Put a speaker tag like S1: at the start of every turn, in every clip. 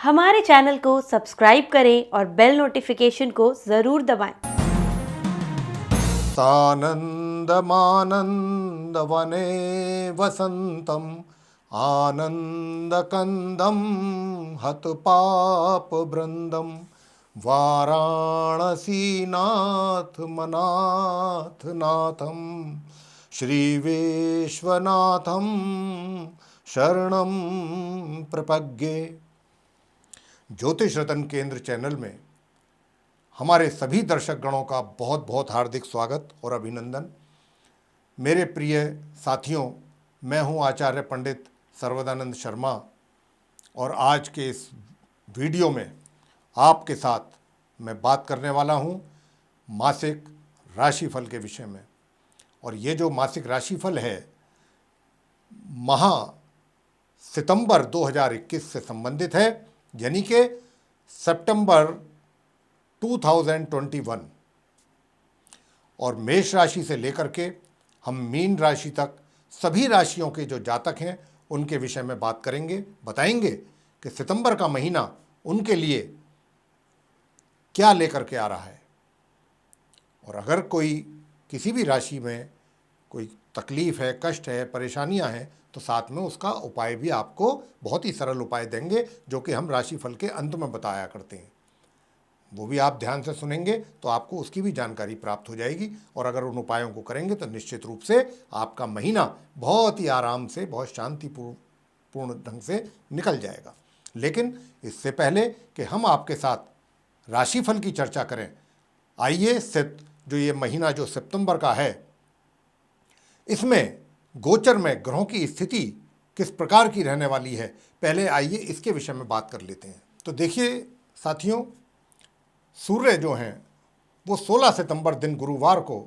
S1: हमारे चैनल को सब्सक्राइब करें और बेल नोटिफिकेशन को ज़रूर दबाएं।
S2: सानन्दमानन्दवने वसन्तम् आनन्दकन्दं हतपापवृन्दं वाराणसीनाथमनाथनाथं श्रीविश्वनाथं शरणं प्रपद्ये। ज्योतिष रतन केंद्र चैनल में हमारे सभी दर्शक गणों का बहुत बहुत हार्दिक स्वागत और अभिनंदन। मेरे प्रिय साथियों, मैं हूं आचार्य पंडित सर्वदानंद शर्मा और आज के इस वीडियो में आपके साथ मैं बात करने वाला हूं मासिक राशिफल के विषय में। और ये जो मासिक राशिफल है माह सितंबर 2021 से संबंधित है, यानी कि सितंबर 2021, और मेष राशि से लेकर के हम मीन राशि तक सभी राशियों के जो जातक हैं उनके विषय में बात करेंगे, बताएंगे कि सितंबर का महीना उनके लिए क्या लेकर के आ रहा है। और अगर कोई किसी भी राशि में कोई तकलीफ है, कष्ट है, परेशानियां हैं, तो साथ में उसका उपाय भी आपको बहुत ही सरल उपाय देंगे जो कि हम राशिफल के अंत में बताया करते हैं। वो भी आप ध्यान से सुनेंगे तो आपको उसकी भी जानकारी प्राप्त हो जाएगी। और अगर उन उपायों को करेंगे तो निश्चित रूप से आपका महीना बहुत ही आराम से, बहुत शांतिपूर्ण ढंग से निकल जाएगा। लेकिन इससे पहले कि हम आपके साथ राशिफल की चर्चा करें, आइए जो ये महीना जो सितंबर का है, इसमें गोचर में ग्रहों की स्थिति किस प्रकार की रहने वाली है, पहले आइए इसके विषय में बात कर लेते हैं। तो देखिए साथियों, सूर्य जो हैं वो 16 सितंबर दिन गुरुवार को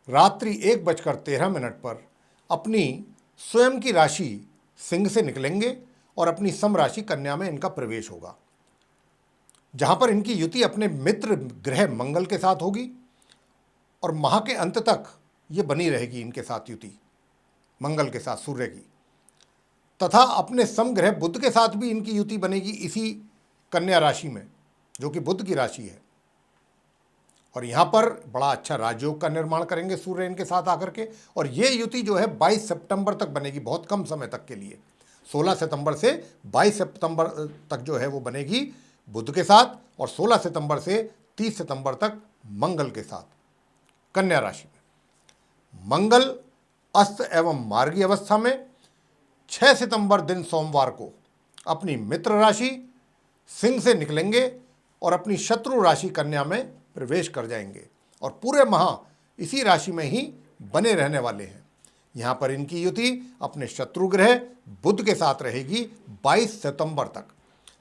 S2: रात्रि 1:13 पर अपनी स्वयं की राशि सिंह से निकलेंगे और अपनी सम राशि कन्या में इनका प्रवेश होगा, जहां पर इनकी युति अपने मित्र ग्रह मंगल के साथ होगी और माह के अंत तक ये बनी रहेगी इनके साथ युति, मंगल के साथ सूर्य की। तथा अपने समग्रह बुध के साथ भी इनकी युति बनेगी इसी कन्या राशि में, जो कि बुध की राशि है। और यहाँ पर बड़ा अच्छा राजयोग का निर्माण करेंगे सूर्य इनके साथ आकर के। और ये युति जो है 22 सितंबर तक बनेगी, बहुत कम समय तक के लिए। 16 सितंबर से 22 सितंबर तक जो है वो बनेगी बुध के साथ, और 16 सितंबर से 30 सितंबर तक मंगल के साथ कन्या राशि में। मंगल अस्त एवं मार्गी अवस्था में 6 सितंबर दिन सोमवार को अपनी मित्र राशि सिंह से निकलेंगे और अपनी शत्रु राशि कन्या में प्रवेश कर जाएंगे और पूरे माह इसी राशि में ही बने रहने वाले हैं। यहाँ पर इनकी युति अपने शत्रु ग्रह बुध के साथ रहेगी 22 सितंबर तक,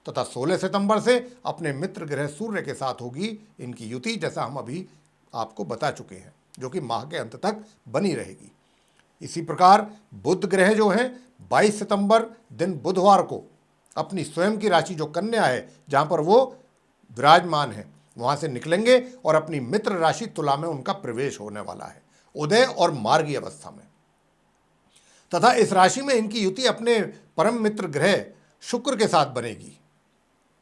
S2: तथा 16 सितंबर से अपने मित्र ग्रह सूर्य के साथ होगी इनकी युति, जैसा हम अभी आपको बता चुके हैं, जो कि माह के अंत तक बनी रहेगी। इसी प्रकार बुध ग्रह जो हैं 22 सितंबर दिन बुधवार को अपनी स्वयं की राशि जो कन्या है, जहाँ पर वो विराजमान है, वहाँ से निकलेंगे और अपनी मित्र राशि तुला में उनका प्रवेश होने वाला है उदय और मार्गी अवस्था में। तथा इस राशि में इनकी युति अपने परम मित्र ग्रह शुक्र के साथ बनेगी,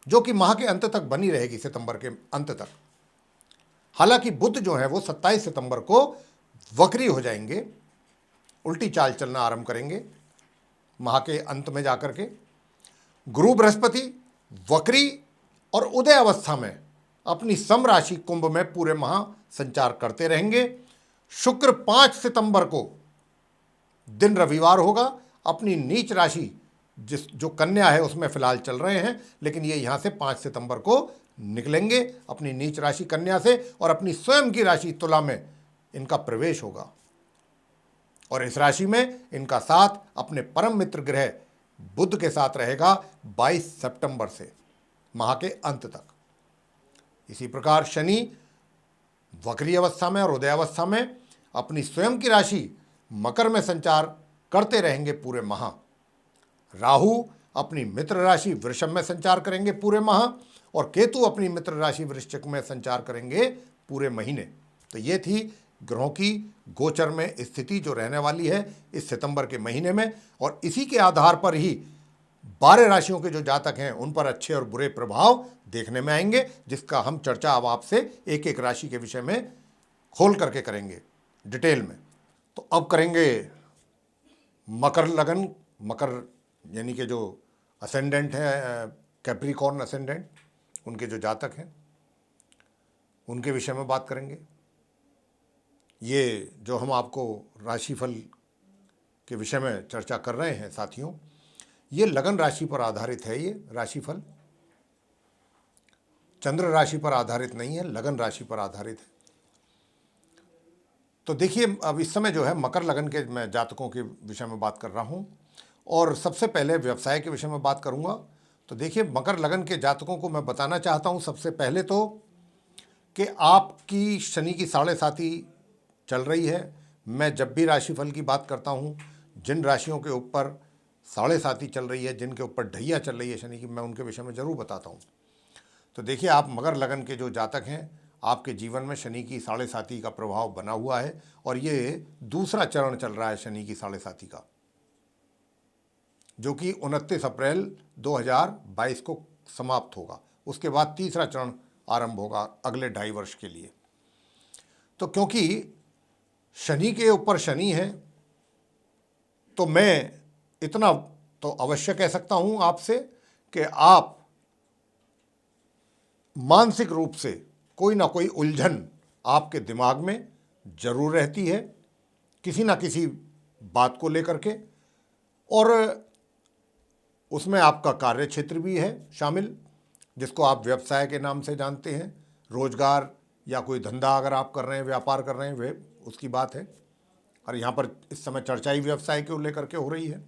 S2: जो कि माह के अंत तक बनी रहेगी, सितंबर के अंत तक। हालांकि बुध जो है वो 27 सितंबर को वक्री हो जाएंगे, उल्टी चाल चलना आरंभ करेंगे माह के अंत में जाकर के। गुरु बृहस्पति वक्री और उदय अवस्था में अपनी सम राशि कुंभ में पूरे माह संचार करते रहेंगे। शुक्र 5 सितंबर को दिन रविवार होगा, अपनी नीच राशि जो कन्या है उसमें फिलहाल चल रहे हैं, लेकिन ये यहाँ से 5 सितंबर को निकलेंगे अपनी नीच राशि कन्या से और अपनी स्वयं की राशि तुला में इनका प्रवेश होगा। और इस राशि में इनका साथ अपने परम मित्र ग्रह बुध के साथ रहेगा 22 सितंबर से माह के अंत तक। इसी प्रकार शनि वक्री अवस्था में और उदय अवस्था में अपनी स्वयं की राशि मकर में संचार करते रहेंगे पूरे माह। राहु अपनी मित्र राशि वृषभ में संचार करेंगे पूरे माह और केतु अपनी मित्र राशि वृश्चिक में संचार करेंगे पूरे महीने। तो ये थी ग्रहों की गोचर में स्थिति जो रहने वाली है इस सितंबर के महीने में। और इसी के आधार पर ही 12 राशियों के जो जातक हैं उन पर अच्छे और बुरे प्रभाव देखने में आएंगे, जिसका हम चर्चा अब आपसे एक एक राशि के विषय में खोल करके करेंगे डिटेल में। तो अब करेंगे मकर लगन, मकर यानी कि जो असेंडेंट है कैप्रिकॉर्न असेंडेंट, उनके जो जातक हैं उनके विषय में बात करेंगे। ये जो हम आपको राशिफल के विषय में चर्चा कर रहे हैं साथियों, ये लगन राशि पर आधारित है। ये राशिफल चंद्र राशि पर आधारित नहीं है, लगन राशि पर आधारित है। तो देखिए, अब इस समय जो है मकर लगन के मैं जातकों के विषय में बात कर रहा हूँ और सबसे पहले व्यवसाय के विषय में बात करूँगा। तो देखिए, मकर लगन के जातकों को मैं बताना चाहता हूँ सबसे पहले तो कि आपकी शनि की 7.5 चल रही है। मैं जब भी राशिफल की बात करता हूँ, जिन राशियों के ऊपर 7.5 चल रही है, जिनके ऊपर ढैया चल रही है शनि की, मैं उनके विषय में ज़रूर बताता हूँ। तो देखिए, आप मकर लगन के जो जातक हैं, आपके जीवन में शनि की 7.5 का प्रभाव बना हुआ है और ये दूसरा चरण चल रहा है शनि की 7.5 का, जो कि 29 अप्रैल 2022 को समाप्त होगा। उसके बाद तीसरा चरण आरंभ होगा अगले 2.5 वर्ष के लिए। तो क्योंकि शनि के ऊपर शनि है, तो मैं इतना तो अवश्य कह सकता हूं आपसे कि आप मानसिक रूप से कोई ना कोई उलझन आपके दिमाग में जरूर रहती है, किसी ना किसी बात को लेकर के, और उसमें आपका कार्य क्षेत्र भी है शामिल, जिसको आप व्यवसाय के नाम से जानते हैं। रोजगार या कोई धंधा अगर आप कर रहे हैं, व्यापार कर रहे हैं, वे उसकी बात है। और यहाँ पर इस समय चर्चा ही व्यवसाय को लेकर के हो रही है।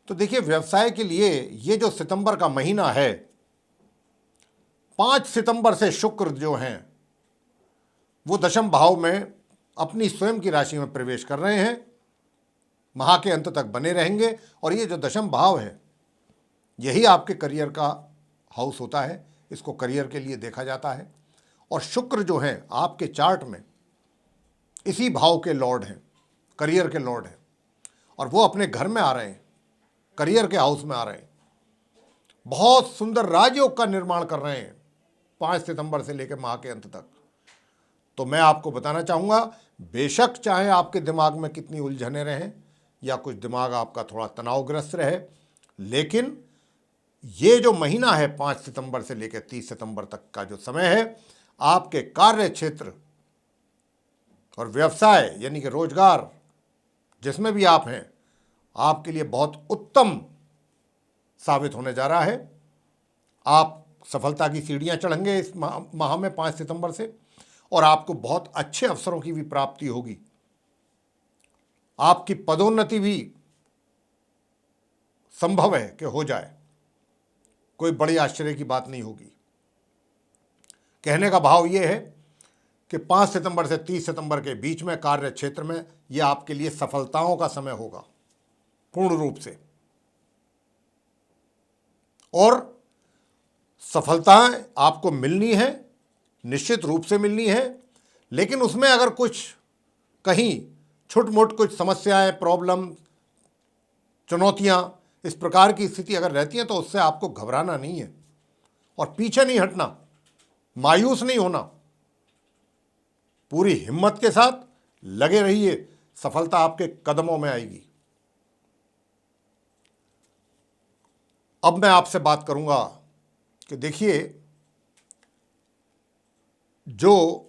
S2: तो देखिए, व्यवसाय के लिए ये जो सितंबर का महीना है, 5 सितंबर से शुक्र जो हैं वो दशम भाव में अपनी स्वयं की राशि में प्रवेश कर रहे हैं, माह के अंत तक बने रहेंगे। और ये जो दशम भाव है, यही आपके करियर का हाउस होता है, इसको करियर के लिए देखा जाता है। और शुक्र जो हैं आपके चार्ट में इसी भाव के लॉर्ड हैं, करियर के लॉर्ड हैं, और वो अपने घर में आ रहे हैं, करियर के हाउस में आ रहे हैं, बहुत सुंदर राजयोग का निर्माण कर रहे हैं 5 सितंबर से लेकर माह के अंत तक। तो मैं आपको बताना चाहूँगा, बेशक चाहे आपके दिमाग में कितनी उलझने रहें या कुछ दिमाग आपका थोड़ा तनावग्रस्त रहे, लेकिन ये जो महीना है 5 सितंबर से लेकर 30 सितंबर तक का जो समय है, आपके कार्य क्षेत्र और व्यवसाय यानी कि रोजगार जिसमें भी आप हैं, आपके लिए बहुत उत्तम साबित होने जा रहा है। आप सफलता की सीढ़ियां चढ़ेंगे इस माह में 5 सितंबर से, और आपको बहुत अच्छे अवसरों की भी प्राप्ति होगी। आपकी पदोन्नति भी संभव है कि हो जाए, कोई बड़ी आश्चर्य की बात नहीं होगी। कहने का भाव ये है कि 5 सितंबर से 30 सितंबर के बीच में कार्य क्षेत्र में यह आपके लिए सफलताओं का समय होगा पूर्ण रूप से, और सफलताएं आपको मिलनी है, निश्चित रूप से मिलनी है। लेकिन उसमें अगर कुछ कहीं छोट-मोट कुछ समस्याएं, प्रॉब्लम, चुनौतियां, इस प्रकार की स्थिति अगर रहती है, तो उससे आपको घबराना नहीं है और पीछे नहीं हटना, मायूस नहीं होना, पूरी हिम्मत के साथ लगे रहिए, सफलता आपके कदमों में आएगी। अब मैं आपसे बात करूंगा कि देखिए, जो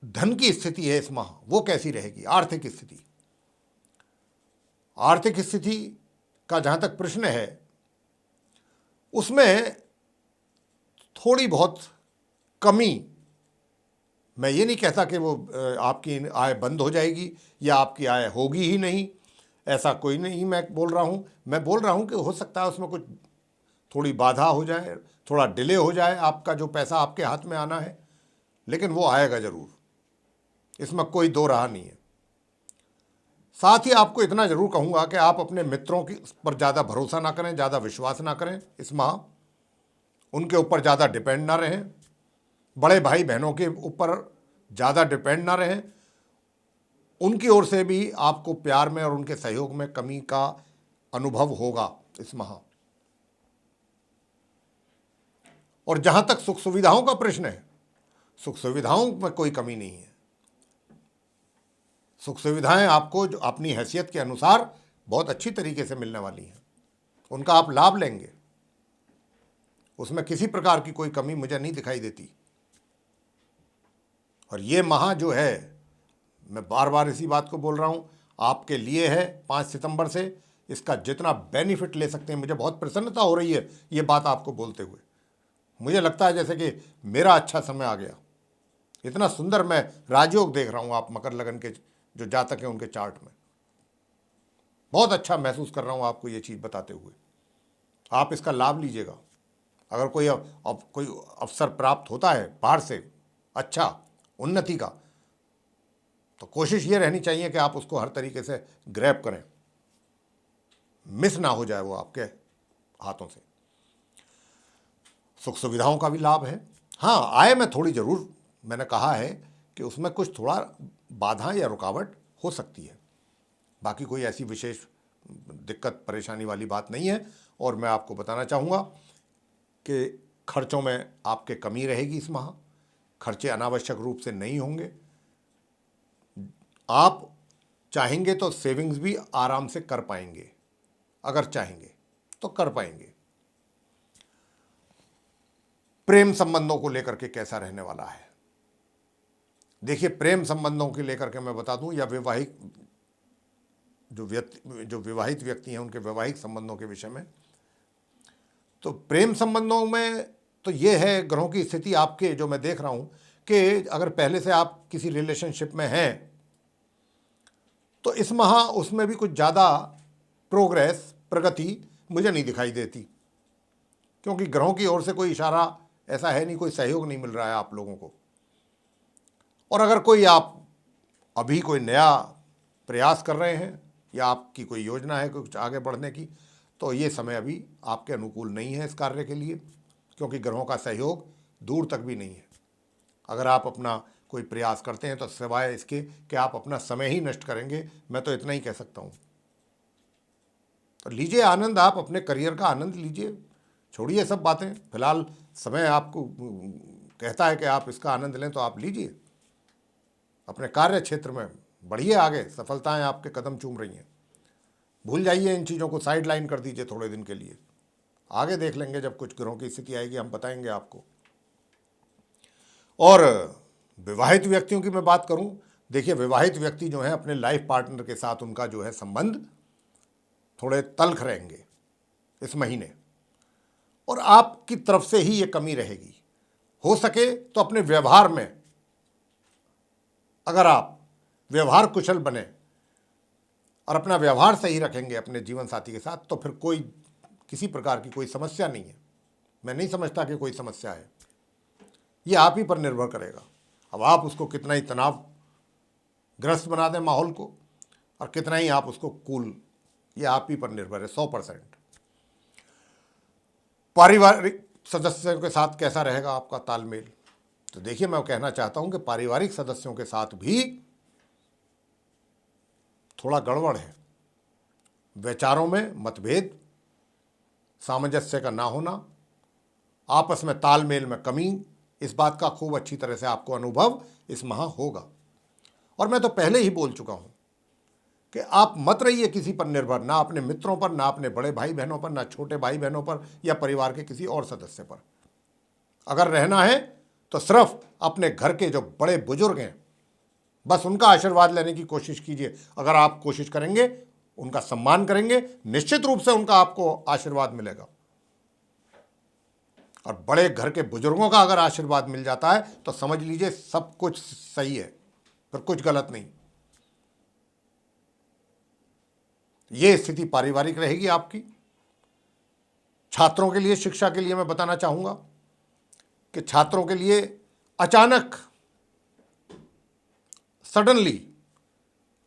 S2: धन की स्थिति है इस माह, वो कैसी रहेगी। आर्थिक स्थिति, आर्थिक स्थिति का जहां तक प्रश्न है, उसमें थोड़ी बहुत कमी, मैं ये नहीं कहता कि वो आपकी आय बंद हो जाएगी या आपकी आय होगी ही नहीं, ऐसा कोई नहीं मैं बोल रहा हूँ। मैं बोल रहा हूँ कि हो सकता है उसमें कुछ थोड़ी बाधा हो जाए, थोड़ा डिले हो जाए, आपका जो पैसा आपके हाथ में आना है, लेकिन वो आएगा ज़रूर, इसमें कोई दो राह नहीं है। साथ ही आपको इतना ज़रूर कहूँगा कि आप अपने मित्रों की पर ज़्यादा भरोसा ना करें, ज़्यादा विश्वास ना करें इस माह, उनके ऊपर ज़्यादा डिपेंड ना रहें, बड़े भाई बहनों के ऊपर ज़्यादा डिपेंड ना रहें। उनकी ओर से भी आपको प्यार में और उनके सहयोग में कमी का अनुभव होगा इस माह। और जहां तक सुख सुविधाओं का प्रश्न है, सुख सुविधाओं में कोई कमी नहीं है। सुख सुविधाएं आपको जो अपनी हैसियत के अनुसार बहुत अच्छी तरीके से मिलने वाली हैं, उनका आप लाभ लेंगे, उसमें किसी प्रकार की कोई कमी मुझे नहीं दिखाई देती। और ये माह जो है, मैं बार बार इसी बात को बोल रहा हूँ, आपके लिए है 5 सितंबर से। इसका जितना बेनिफिट ले सकते हैं, मुझे बहुत प्रसन्नता हो रही है ये बात आपको बोलते हुए। मुझे लगता है जैसे कि मेरा अच्छा समय आ गया। इतना सुंदर मैं राजयोग देख रहा हूँ आप मकर लगन के जो जातक हैं उनके चार्ट में। बहुत अच्छा महसूस कर रहा हूँ आपको ये चीज़ बताते हुए। आप इसका लाभ लीजिएगा। अगर कोई कोई अवसर प्राप्त होता है बाहर से अच्छा उन्नति का, तो कोशिश ये रहनी चाहिए कि आप उसको हर तरीके से ग्रैब करें, मिस ना हो जाए वो आपके हाथों से। सुख सुविधाओं का भी लाभ है। हाँ, आय में थोड़ी जरूर मैंने कहा है कि उसमें कुछ थोड़ा बाधा या रुकावट हो सकती है, बाकी कोई ऐसी विशेष दिक्कत परेशानी वाली बात नहीं है। और मैं आपको बताना चाहूँगा कि खर्चों में आपके कमी रहेगी इस माह। खर्चे अनावश्यक रूप से नहीं होंगे। आप चाहेंगे तो सेविंग्स भी आराम से कर पाएंगे, अगर चाहेंगे तो कर पाएंगे। प्रेम संबंधों को लेकर के कैसा रहने वाला है? देखिए, प्रेम संबंधों के लेकर के मैं बता दूं, या वैवाहिक जो विवाहित व्यक्ति हैं उनके वैवाहिक संबंधों के विषय में, तो प्रेम संबंधों में तो ये है ग्रहों की स्थिति आपके, जो मैं देख रहा हूं कि अगर पहले से आप किसी रिलेशनशिप में हैं तो इस माह उसमें भी कुछ ज़्यादा प्रोग्रेस, प्रगति मुझे नहीं दिखाई देती, क्योंकि ग्रहों की ओर से कोई इशारा ऐसा है नहीं, कोई सहयोग नहीं मिल रहा है आप लोगों को। और अगर कोई आप अभी कोई नया प्रयास कर रहे हैं या आपकी कोई योजना है कुछ आगे बढ़ने की, तो ये समय अभी आपके अनुकूल नहीं है इस कार्य के लिए, क्योंकि ग्रहों का सहयोग दूर तक भी नहीं है। अगर आप अपना कोई प्रयास करते हैं तो सिवाय इसके कि आप अपना समय ही नष्ट करेंगे, मैं तो इतना ही कह सकता हूँ। तो लीजिए आनंद, आप अपने करियर का आनंद लीजिए, छोड़िए सब बातें। फिलहाल समय आपको कहता है कि आप इसका आनंद लें, तो आप लीजिए, अपने कार्य क्षेत्र में बढ़िए आगे, सफलताएं आपके कदम चूम रही हैं। भूल जाइए इन चीज़ों को, साइड लाइन कर दीजिए थोड़े दिन के लिए, आगे देख लेंगे जब कुछ ग्रहों की स्थिति आएगी, हम बताएंगे आपको। और विवाहित व्यक्तियों की मैं बात करूं, देखिए विवाहित व्यक्ति जो हैं अपने लाइफ पार्टनर के साथ उनका जो है संबंध थोड़े तल्ख रहेंगे इस महीने, और आपकी तरफ से ही ये कमी रहेगी। हो सके तो अपने व्यवहार में अगर आप व्यवहार कुशल बने और अपना व्यवहार सही रखेंगे अपने जीवन साथी के साथ, तो फिर कोई किसी प्रकार की कोई समस्या नहीं है। मैं नहीं समझता कि कोई समस्या है, ये आप ही पर निर्भर करेगा। अब आप उसको कितना ही तनावग्रस्त बना दें माहौल को, और कितना ही आप उसको कूल, ये आप ही पर निर्भर है 100%। पारिवारिक सदस्यों के साथ कैसा रहेगा आपका तालमेल? तो देखिए, मैं कहना चाहता हूं कि पारिवारिक सदस्यों के साथ भी थोड़ा गड़बड़ है। विचारों में मतभेद, सामंजस्य का ना होना, आपस में तालमेल में कमी, इस बात का खूब अच्छी तरह से आपको अनुभव इस माह होगा। और मैं तो पहले ही बोल चुका हूं कि आप मत रहिए किसी पर निर्भर, ना अपने मित्रों पर, ना अपने बड़े भाई बहनों पर, ना छोटे भाई बहनों पर, या परिवार के किसी और सदस्य पर। अगर रहना है तो सिर्फ अपने घर के जो बड़े बुजुर्ग हैं, बस उनका आशीर्वाद लेने की कोशिश कीजिए। अगर आप कोशिश करेंगे, उनका सम्मान करेंगे, निश्चित रूप से उनका आपको आशीर्वाद मिलेगा। और बड़े घर के बुजुर्गों का अगर आशीर्वाद मिल जाता है तो समझ लीजिए सब कुछ सही है, फिर कुछ गलत नहीं। ये स्थिति पारिवारिक रहेगी आपकी। छात्रों के लिए, शिक्षा के लिए मैं बताना चाहूंगा कि छात्रों के लिए अचानक सडनली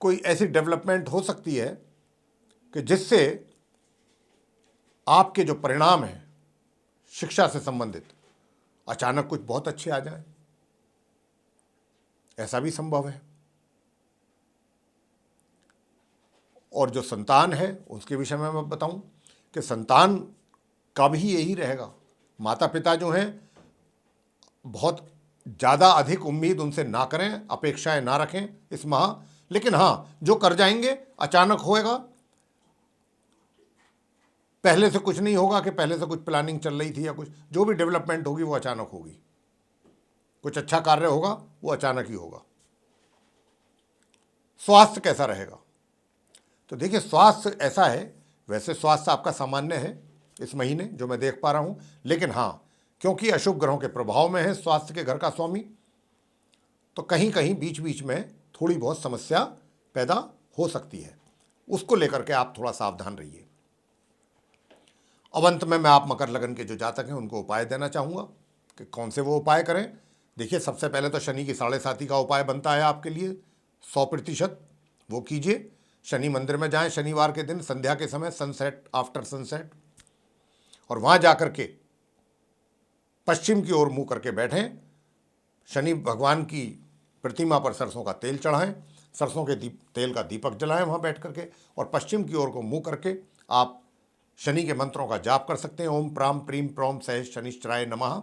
S2: कोई ऐसी डेवलपमेंट हो सकती है कि जिससे आपके जो परिणाम हैं शिक्षा से संबंधित, अचानक कुछ बहुत अच्छे आ जाएं, ऐसा भी संभव है। और जो संतान है उसके विषय में मैं बताऊं कि संतान का भी यही रहेगा। माता पिता जो हैं बहुत ज़्यादा अधिक उम्मीद उनसे ना करें, अपेक्षाएं ना रखें इस माह, लेकिन हाँ जो कर जाएंगे अचानक होएगा। पहले से कुछ नहीं होगा कि पहले से कुछ प्लानिंग चल रही थी या कुछ, जो भी डेवलपमेंट होगी वो अचानक होगी। कुछ अच्छा कार्य होगा वो अचानक ही होगा। स्वास्थ्य कैसा रहेगा? तो देखिए स्वास्थ्य ऐसा है, वैसे स्वास्थ्य आपका सामान्य है इस महीने जो मैं देख पा रहा हूं, लेकिन हाँ क्योंकि अशुभ ग्रहों के प्रभाव में है स्वास्थ्य के घर का स्वामी, तो कहीं कहीं बीच बीच में थोड़ी बहुत समस्या पैदा हो सकती है। उसको लेकर के आप थोड़ा सावधान रहिए। अब अंत में मैं आप मकर लगन के जो जातक हैं उनको उपाय देना चाहूँगा कि कौन से वो उपाय करें। देखिए सबसे पहले तो शनि की 7.5 का उपाय बनता है आपके लिए 100%, वो कीजिए। शनि मंदिर में जाएं शनिवार के दिन संध्या के समय, सनसेट, आफ्टर सनसेट, और वहाँ जाकर के पश्चिम की ओर मुँह करके बैठें। शनि भगवान की प्रतिमा पर सरसों का तेल चढ़ाएं, सरसों के तेल का दीपक जलाएं वहाँ बैठ करके, और पश्चिम की ओर को मुँह करके आप शनि के मंत्रों का जाप कर सकते हैं। ओम प्राम प्रीम प्रोम सहज शनिश्चराय नमः,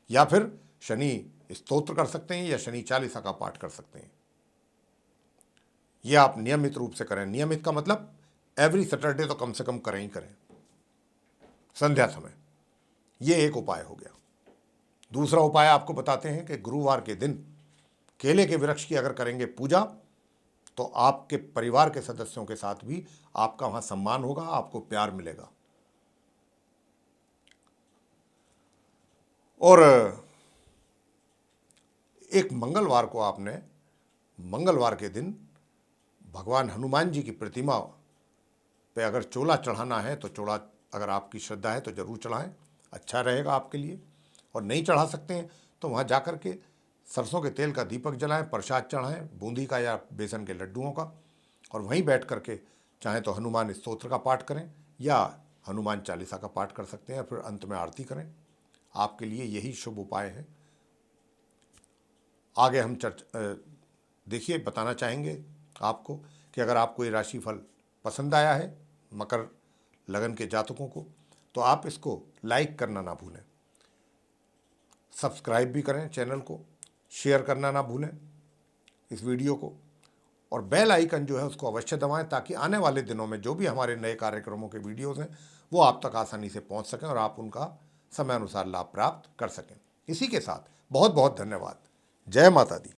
S2: या फिर शनि स्तोत्र कर सकते हैं या शनि चालीसा का पाठ कर सकते हैं। यह आप नियमित रूप से करें। नियमित का मतलब एवरी सैटरडे तो कम से कम करें ही करें संध्या समय। ये एक उपाय हो गया। दूसरा उपाय आपको बताते हैं कि गुरुवार के दिन केले के वृक्ष की अगर करेंगे पूजा तो आपके परिवार के सदस्यों के साथ भी आपका वहां सम्मान होगा, आपको प्यार मिलेगा। और एक मंगलवार को आपने मंगलवार के दिन भगवान हनुमान जी की प्रतिमा पे अगर चोला चढ़ाना है तो चोला, अगर आपकी श्रद्धा है तो जरूर चढ़ाएं, अच्छा रहेगा आपके लिए। और नहीं चढ़ा सकते हैं तो वहाँ जाकर के सरसों के तेल का दीपक जलाएं, प्रसाद चढ़ाएं बूंदी का या बेसन के लड्डुओं का, और वहीं बैठ करके चाहें तो हनुमान स्तोत्र का पाठ करें या हनुमान चालीसा का पाठ कर सकते हैं, फिर अंत में आरती करें। आपके लिए यही शुभ उपाय है। आगे हम देखिए बताना चाहेंगे आपको कि अगर आपको ये राशिफल पसंद आया है मकर लगन के जातकों को, तो आप इसको लाइक करना ना भूलें, सब्सक्राइब भी करें चैनल को, शेयर करना ना भूलें इस वीडियो को, और बेल आइकन जो है उसको अवश्य दबाएं ताकि आने वाले दिनों में जो भी हमारे नए कार्यक्रमों के वीडियोज़ हैं वो आप तक आसानी से पहुंच सकें और आप उनका समय अनुसार लाभ प्राप्त कर सकें। इसी के साथ बहुत बहुत धन्यवाद। जय माता दी।